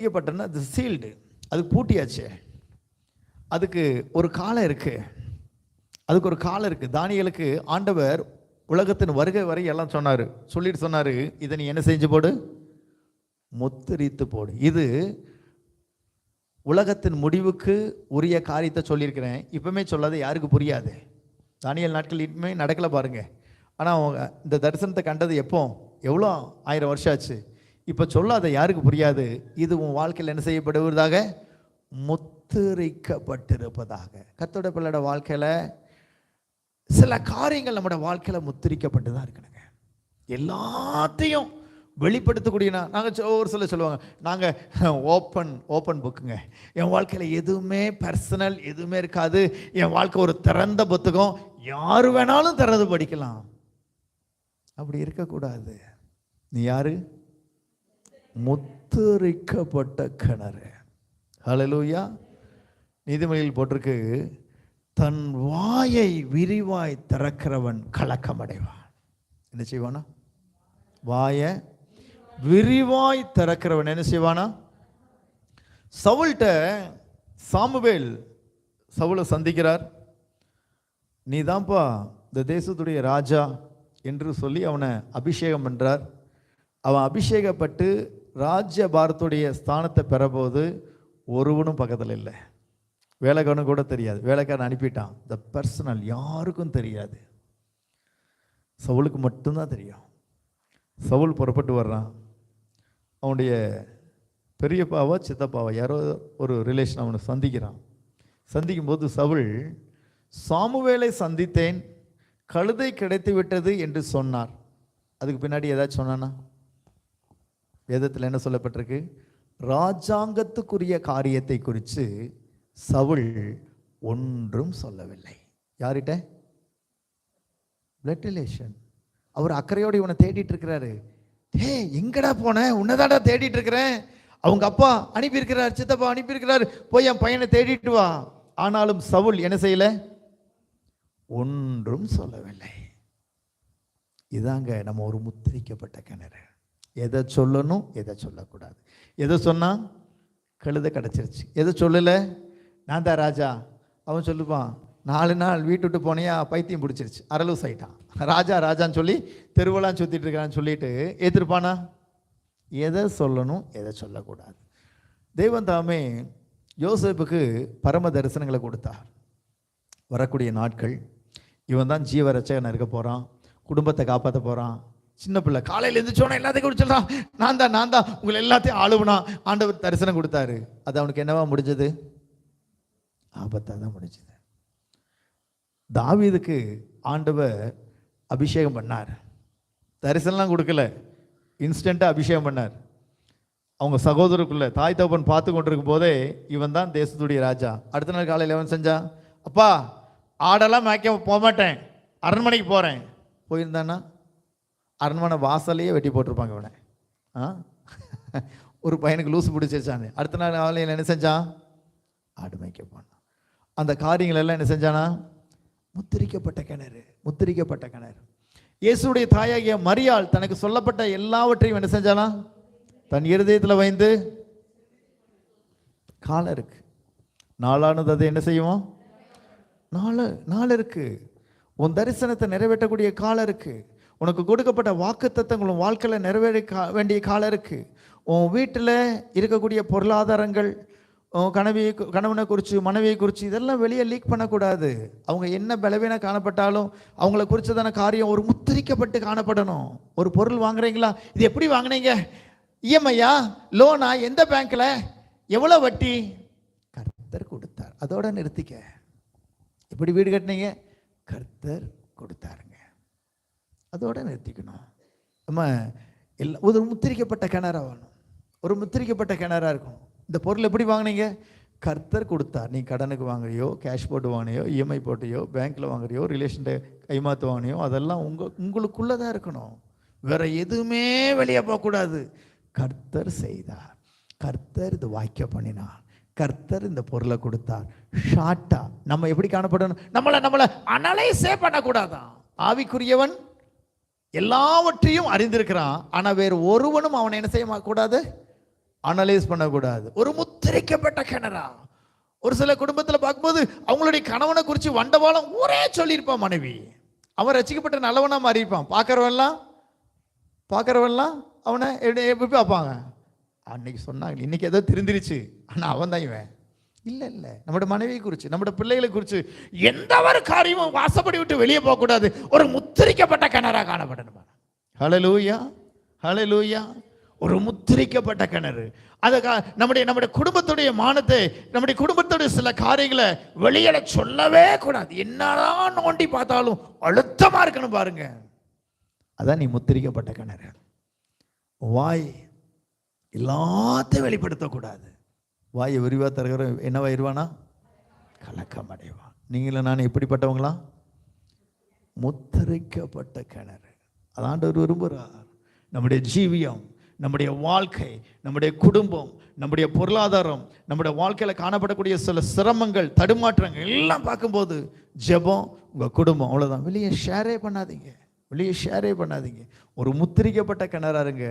செய்யப்பட்டனா அது சீல்டு, அது பூட்டியாச்சு. அதுக்கு ஒரு காலம் இருக்கு, அதுக்கு ஒரு காலம் இருக்கு. தானியேலுக்கு ஆண்டவர் உலகத்தின் வருகை வரை எல்லாம் சொன்னார், சொல்லிட்டு சொன்னார், இதை நீ என்ன செஞ்சு போடு, முத்திரித்து போடு. இது உலகத்தின் முடிவுக்கு உரிய காரியத்தை சொல்லியிருக்கிறேன். இப்பவுமே சொல்லாத யாருக்கு புரியாது. தானியேல் நாட்கள் இப்பவுமே நடக்கல பாருங்க. ஆனால் அவங்க இந்த தரிசனத்தை கண்டது எப்போ, எவ்வளோ 1000 வருஷம் ஆச்சு. இப்போ சொல்லாத யாருக்கு புரியாது. இது உன் வாழ்க்கையில் என்ன செய்யப்படுவதாக, முத்திரிக்கப்பட்டிருப்பதாக. கர்த்தருடைய பிள்ளையோட வாழ்க்கையில் சில காரியங்கள் நம்மளோட வாழ்க்கையில் முத்திரிக்கப்பட்டு தான் இருக்கணுங்க. எல்லாத்தையும் வெளிப்படுத்தக்கூடிய நாங்கள் ஒரு சில சொல்லுவாங்க, நாங்கள் ஓப்பன் புக்குங்க. என் வாழ்க்கையில் எதுவுமே பர்சனல் எதுவுமே இருக்காது. என் வாழ்க்கை ஒரு திறந்த புத்தகம், யார் வேணாலும் திறந்து படிக்கலாம். அப்படி இருக்கக்கூடாது. நீ யாரு? முத்திரிக்கப்பட்ட கிணறு. ஹல்லேலூயா. நீதிமொழியில் போட்டிருக்கு, தன் வாயை விரிவாய் திறக்கிறவன் கலக்கமடைவான். என்ன செய்வானா? வாயை விரிவாய் திறக்கிறவன் என்ன செய்வானா? சவுல்கிட்ட சாமுவேல் சவுலை சந்திக்கிறார். நீ தான்ப்பா இந்த தேசத்துடைய ராஜா என்று சொல்லி அவனை அபிஷேகம் பண்றார். அவன் அபிஷேகப்பட்டு ராஜ்ய பாரத்துடைய ஸ்தானத்தை பெறபோது ஒருவனும் பக்கத்தில் இல்லை. வேலைக்காரனும் கூட தெரியாது. வேலைக்காரன் அனுப்பிட்டான். த பர்சனல் யாருக்கும் தெரியாது, சவுலுக்கு மட்டும்தான் தெரியும். சவுல் புறப்பட்டு வர்றான். அவனுடைய பெரியப்பாவோ சித்தப்பாவோ யாரோ ஒரு ரிலேஷன் அவனை சந்திக்கிறான். சந்திக்கும் போது சவுல், சாமுவேலை சந்தித்தேன், கழுதை கிடைத்து விட்டது என்று சொன்னார். அதுக்கு பின்னாடி ஏதாச்சும் சொன்னானா? வேதத்தில் என்ன சொல்லப்பட்டிருக்கு? ராஜாங்கத்துக்குரிய காரியத்தை குறித்து சவுல் ஒன்றும் சொல்லவில்லை. யார்கிட்ட? Blood relation. அவர் அக்கறையோடு இவனை தேடிட்டு இருக்கிறாரு. எங்கடா போன? உன்னதாடா தேடிட்டு இருக்கிறேன். அவங்க அப்பா அனுப்பியிருக்கிறார், சித்தப்பா அனுப்பியிருக்கிறார், போய் என் பையனை தேடிட்டு வா. ஆனாலும் சவுல் என்ன செய்யல? ஒன்றும் சொல்லவில்லை. இதாங்க நம்ம ஒரு முத்திரிக்கப்பட்ட கிணறு. எதை சொல்லணும், எதை சொல்லக்கூடாது. எதை சொன்னா கழுதை கிடச்சிருச்சு, எதை சொல்லலை நான் தான் ராஜா. அவன் சொல்லுவான், 4 நாள் வீட்டு விட்டு போனியா பைத்தியம் பிடிச்சிருச்சு, அரலூஸ் ஆயிட்டான், ராஜா ராஜான்னு சொல்லி தெருவெல்லாம் சுற்றிட்டு இருக்கிறான்னு சொல்லிட்டு ஏற்றிருப்பானா? எதை சொல்லணும், எதை சொல்லக்கூடாது. தெய்வம் தாமே யோசேப்புக்கு பரம தரிசனங்களை கொடுத்தார். வரக்கூடிய நாட்கள் இவன் தான் ஜீவ ரட்சகன் இருக்க போகிறான், குடும்பத்தை காப்பாற்ற போகிறான். சின்ன பிள்ளை காலையில் எழுந்திரிச்சோன்னா எல்லாத்தையும் குடிச்சிடறான், நான் தான் உங்களை எல்லாத்தையும் ஆளுவனா. ஆண்டவர் தரிசனம் கொடுத்தாரு. அது அவனுக்கு என்னவா முடிஞ்சது? ஆபத்தாக தான் முடிஞ்சது. தாவீதுக்கு ஆண்டவர் அபிஷேகம் பண்ணார். தரிசனம்லாம் கொடுக்கல, இன்ஸ்டண்ட்டாக அபிஷேகம் பண்ணார். அவங்க சகோதரருக்குள்ள தாய் தகப்பன் பார்த்து கொண்டிருக்கும் போதே இவன் தான் தேசத்துடைய ராஜா. அடுத்த நாள் காலையில் எவன் செஞ்சான்? அப்பா ஆடெல்லாம் மேய்க்க போக மாட்டேன், அரண்மனைக்கு போகிறேன். போயிருந்தான்னா அரண்மனை வாசலையே வெட்டி போட்டிருப்பாங்க இவனை. ஒரு பையனுக்கு லூசு பிடிச்சிருச்சான்னு அடுத்த நாள் காலையில் என்ன செஞ்சான்? ஆடு மேய்க்க போனான். அந்த காரியங்கள் எல்லாம் என்ன செஞ்சானா? முத்திரிக்கப்பட்ட கிணறு, முத்திரிக்கப்பட்ட கிணறு. இயேசுடைய தாயாகிய மரியாள் தனக்கு சொல்லப்பட்ட எல்லாவற்றையும் என்ன செஞ்சானா? தன் இருதயத்தில் வைந்து. காலம் இருக்கு, நாளானது அதை என்ன செய்வோம்? நாள் இருக்கு. உன் தரிசனத்தை நிறைவேற்றக்கூடிய காலம் இருக்கு. உனக்கு கொடுக்கப்பட்ட வாக்குத்தத்தங்கள் உன் வாழ்க்கையில் நிறைவேற வேண்டிய காலம் இருக்கு. உன் வீட்டில் இருக்கக்கூடிய பொருளாதாரங்கள், கணவனை குறித்து மனைவியை குறித்து இதெல்லாம் வெளியே லீக் பண்ணக்கூடாது. அவங்க என்ன பலவீனம் காணப்பட்டாலும் அவங்கள குறித்ததான காரியம் ஒரு முத்திரிக்கப்பட்டு காணப்படணும். ஒரு பொருள் வாங்குறீங்களா, இது எப்படி வாங்கினீங்க, இஎம்ஐயா, லோனா, எந்த பேங்க்ல, எவ்வளோ வட்டி, கர்த்தர் கொடுத்தார், அதோட நிறுத்திக்க. எப்படி வீடு கட்டினீங்க, கர்த்தர் கொடுத்தாருங்க, அதோட நிறுத்திக்கணும். நம்ம ஒரு முத்திரிக்கப்பட்ட கிணறா வேணும், ஒரு முத்திரிக்கப்பட்ட கிணறா இருக்கும். இந்த பொருள் எப்படி வாங்கினீங்க, கர்த்தர் கொடுத்தார். நீ கடனுக்கு வாங்குறியோ, கேஷ் போட்டு வாங்கினியோ, இஎம்ஐ போட்டியோ, பேங்க்கில் வாங்குறியோ, ரிலேஷன்கிட்ட கைமாற்று வாங்கினியோ, அதெல்லாம் உங்களுக்குள்ளே தான் இருக்கணும். வேற எதுவுமே வெளியே போகக்கூடாது. கர்த்தர் செய்தார், கர்த்தர் இது வாய்க்க பண்ணினார், கர்த்தர் இந்த பொருளை கொடுத்தார். ஷார்ட்டா நம்ம எப்படி காணப்படணும்? நம்மளை அனலைஸே பண்ணக்கூடாதான். ஆவிக்குரியவன் எல்லாவற்றையும் அறிந்திருக்கிறான், ஆனால் வேறு ஒருவனும் அவனை என்ன செய்ய கூடாது, அனலைஸ் பண்ணக்கூடாது. ஒரு முத்திரிக்கப்பட்ட கிணறா? ஒரு சில குடும்பத்தில் பார்க்கும்போது அவங்களுடைய கணவனை குறித்து வண்டவாளம் ஒரே சொல்லியிருப்பான் மனைவி. அவன் ரசிக்கப்பட்ட நல்லவனா மாறி இருப்பான். பார்க்குறவெல்லாம் அவனை எப்படி பார்ப்பாங்க? அன்னைக்கு சொன்னாங்க, இன்னைக்கு ஏதோ திருந்திருச்சு, ஆனால் அவன் தான் இவன். இல்லை, நம்மளோட மனைவியை குறித்து, நம்மளோட பிள்ளைகளை குறித்து எந்த ஒரு காரியமும் வாசப்படி விட்டு வெளியே போகக்கூடாது. ஒரு முத்திரிக்கப்பட்ட கிணறா காணப்படணும். ஹல்லேலூயா, ஹல்லேலூயா. ஒரு முத்திரிக்கப்பட்ட கிணறு. அதை நம்முடைய குடும்பத்துடைய மானத்தை, நம்முடைய குடும்பத்துடைய சில காரியங்களை வெளியில சொல்லவே கூடாது. என்னதான் நோண்டி பார்த்தாலும் அழுத்தமா இருக்கணும் பாருங்க. அதான் நீ முத்திரிக்கப்பட்ட கிணறு. வாய் எல்லாத்தையும் வெளிப்படுத்தக்கூடாது. வாயை விரிவா தருகிற என்னவாயிருவானா? கலக்கம் அடைவான். நீங்களும் நான் எப்படிப்பட்டவங்களா? முத்திரிக்கப்பட்ட கிணறு. அதான் ஆண்டவர் விரும்புகிறார். நம்முடைய ஜீவியம், நம்முடைய வாழ்க்கை, நம்முடைய குடும்பம், நம்முடைய பொருளாதாரம், நம்முடைய வாழ்க்கையில் காணப்படக்கூடிய சில சிரமங்கள், தடுமாற்றங்கள் எல்லாம் பார்க்கும்போது ஜெபம், உங்கள் குடும்பம், அவ்வளோதான். வெளியே ஷேரே பண்ணாதீங்க. ஒரு முத்திரிக்கப்பட்ட கிணறா இருங்க.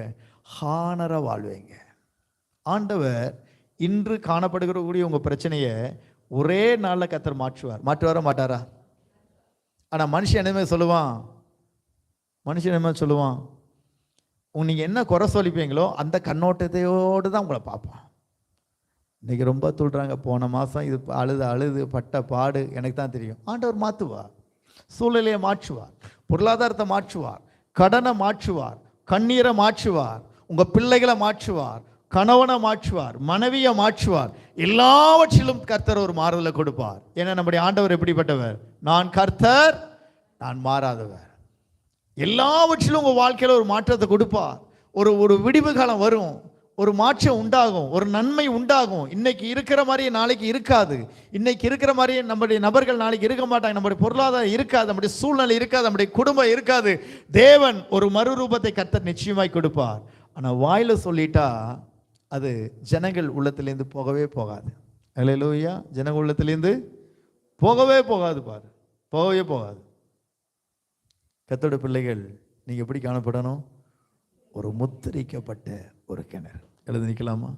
ஹானராக வாழ்வீங்க. ஆண்டவர் இன்று காணப்படுகிறக்கூடிய உங்கள் பிரச்சனையை ஒரே நாளில் கர்த்தர் மாற்றுவாரா மாட்டாரா? ஆனால் மனுஷன் என்னமே சொல்லுவான், நீங்கள் என்ன குறை சொல்லிப்பீங்களோ அந்த கண்ணோட்டத்தையோடு தான் உங்களை பார்ப்பான். இன்றைக்கி ரொம்ப துள்ளுறாங்க, போன மாதம் இது அழுது பட்ட பாடு எனக்கு தான் தெரியும். ஆண்டவர் மாற்றுவார், சூழ்நிலையை மாற்றுவார், பொருளாதாரத்தை மாற்றுவார், கடனை மாற்றுவார், கண்ணீரை மாற்றுவார், உங்கள் பிள்ளைகளை மாற்றுவார், கணவனை மாற்றுவார், மனைவியை மாற்றுவார். எல்லாவற்றிலும் கர்த்தர் ஒரு மாறுதலை கொடுப்பார். ஏன்னா நம்முடைய ஆண்டவர் எப்படிப்பட்டவர்? நான் கர்த்தர், நான் மாறாதவர். எல்லாவற்றிலும் உங்கள் வாழ்க்கையில் ஒரு மாற்றத்தை கொடுப்பார். ஒரு விடிவு காலம் வரும், ஒரு மாற்றம் உண்டாகும், ஒரு நன்மை உண்டாகும். இன்னைக்கு இருக்கிற மாதிரியே நாளைக்கு இருக்காது. இன்னைக்கு இருக்கிற மாதிரியே நம்முடைய நபர்கள் நாளைக்கு இருக்க மாட்டாங்க. நம்முடைய பொருளாதாரம் இருக்காது, நம்முடைய சூழ்நிலை இருக்காது, நம்முடைய குடும்பம் இருக்காது. தேவன் ஒரு மறுரூபத்தை கர்த்தர் நிச்சயமாய் கொடுப்பார். ஆனால் வாயில சொல்லிட்டா அது ஜனங்கள் உள்ளத்திலேருந்து போகவே போகாது. அல்லேலூயா. ஜனங்கள் உள்ளத்திலேருந்து போகவே போகாது. போகவே போகாது. கர்த்தருடைய பிள்ளைகள், நீங்கள் எப்படி காணப்படணும்? ஒரு முத்திரிக்கப்பட்ட ஒரு கிணறு. எழுதி நிற்கலாமா?